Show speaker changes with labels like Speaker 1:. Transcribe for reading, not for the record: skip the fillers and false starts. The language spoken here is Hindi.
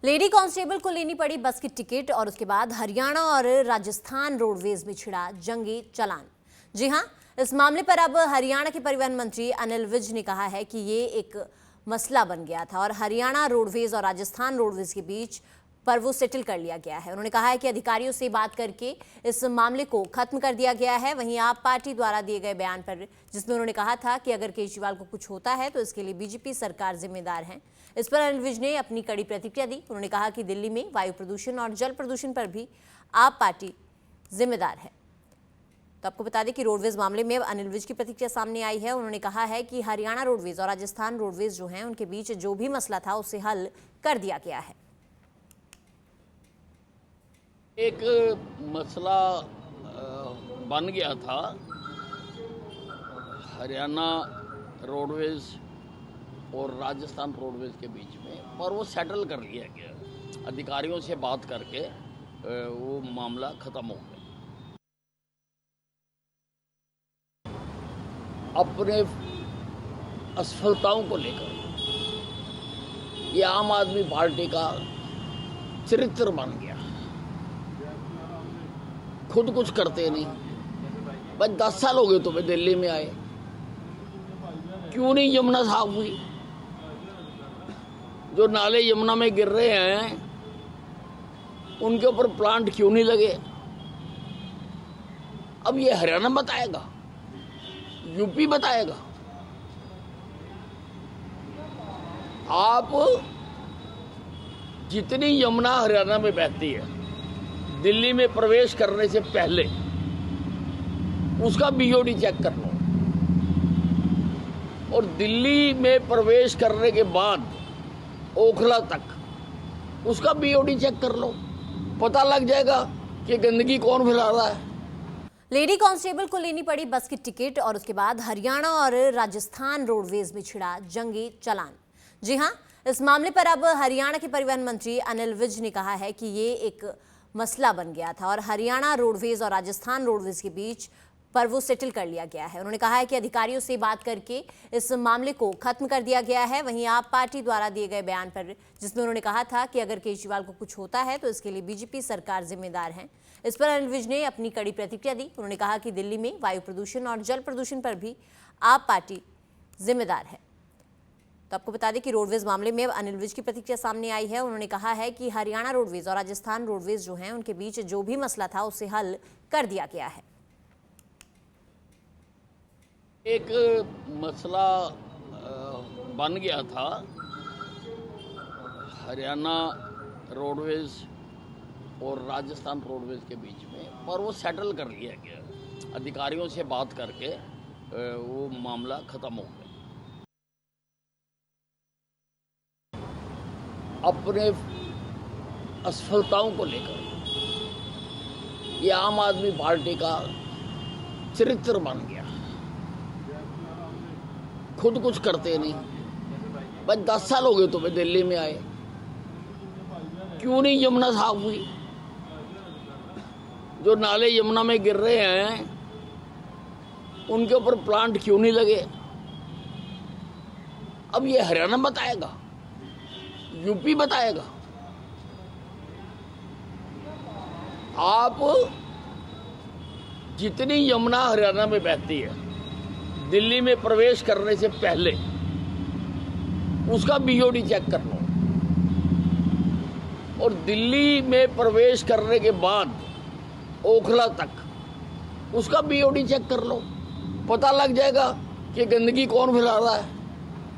Speaker 1: लेडी कांस्टेबल को लेनी पड़ी बस की टिकट और उसके बाद हरियाणा और राजस्थान रोडवेज में छिड़ा जंगी चालान। जी हां, इस मामले पर अब हरियाणा के परिवहन मंत्री अनिल विज ने कहा है कि ये एक मसला बन गया था और हरियाणा रोडवेज और राजस्थान रोडवेज के बीच पर वो सेटल कर लिया गया है। उन्होंने कहा है कि अधिकारियों से बात करके इस मामले को खत्म कर दिया गया है। वहीं आप पार्टी द्वारा दिए गए बयान पर, जिसमें उन्होंने कहा था कि अगर केजरीवाल को कुछ होता है तो इसके लिए बीजेपी सरकार जिम्मेदार है। इस पर अनिल विज ने अपनी कड़ी प्रतिक्रिया दी। उन्होंने कहा कि दिल्ली में वायु प्रदूषण और जल प्रदूषण पर भी आप पार्टी जिम्मेदार है। तो आपको बता दें कि रोडवेज मामले में अब अनिल विज की प्रतिक्रिया सामने आई है। उन्होंने कहा है कि हरियाणा रोडवेज और राजस्थान रोडवेज जो हैं उनके बीच जो भी मसला था उसे हल कर दिया गया है।
Speaker 2: एक मसला बन गया था हरियाणा रोडवेज और राजस्थान रोडवेज के बीच में, पर वो सेटल कर लिया गया। अधिकारियों से बात करके वो मामला खत्म हो गया। अपने असफलताओं को लेकर ये आम आदमी पार्टी का चरित्र बन गया। खुद कुछ करते नहीं। बस 10 साल हो गए तुम्हें दिल्ली में आए, क्यों नहीं यमुना साफ हुई? जो नाले यमुना में गिर रहे हैं उनके ऊपर प्लांट क्यों नहीं लगे? अब ये हरियाणा बताएगा, यूपी बताएगा। आप जितनी यमुना हरियाणा में बहती है, दिल्ली में प्रवेश करने से पहले उसका बीओडी चेक कर लो, और दिल्ली में प्रवेश करने के बाद ओखला तक उसका बीओडी चेक कर लो। पता लग जाएगा कि गंदगी कौन फैला रहा है।
Speaker 1: लेडी कांस्टेबल को लेनी पड़ी बस की टिकट और उसके बाद हरियाणा और राजस्थान रोडवेज में छिड़ा जंगी चालान। जी हां, इस मामले पर अब हरियाणा के परिवहन मंत्री अनिल विज ने कहा है कि ये एक मसला बन गया था और हरियाणा रोडवेज और राजस्थान रोडवेज के बीच पर वो सेटल कर लिया गया है। उन्होंने कहा है कि अधिकारियों से बात करके इस मामले को खत्म कर दिया गया है। वहीं आप पार्टी द्वारा दिए गए बयान पर, जिसमें उन्होंने कहा था कि अगर केजरीवाल को कुछ होता है तो इसके लिए बीजेपी सरकार जिम्मेदार है। इस पर अनिल विज ने अपनी कड़ी प्रतिक्रिया दी। उन्होंने कहा कि दिल्ली में वायु प्रदूषण और जल प्रदूषण पर भी आप पार्टी जिम्मेदार है। तो आपको बता दें कि रोडवेज मामले में अब अनिल विज की प्रतिक्रिया सामने आई है। उन्होंने कहा है कि हरियाणा रोडवेज और राजस्थान रोडवेज जो हैं उनके बीच जो भी मसला था उसे हल कर दिया गया है।
Speaker 2: एक मसला बन गया था हरियाणा रोडवेज और राजस्थान रोडवेज के बीच में, पर वो सेटल कर लिया गया। अधिकारियों से बात करके वो मामला खत्म हो गया। अपने असफलताओं को लेकर ये आम आदमी पार्टी का चरित्र बन गया। खुद कुछ करते नहीं। बस 10 साल हो गए तुम्हें दिल्ली में आए, क्यों नहीं यमुना साफ हुई? जो नाले यमुना में गिर रहे हैं उनके ऊपर प्लांट क्यों नहीं लगे? अब ये हरियाणा बताएगा, यूपी बताएगा। आप जितनी यमुना हरियाणा में बहती है, दिल्ली में प्रवेश करने से पहले उसका बीओडी चेक कर लो, और दिल्ली में प्रवेश करने के बाद ओखला तक उसका बीओडी चेक कर लो। पता लग जाएगा कि गंदगी कौन फैला रहा है।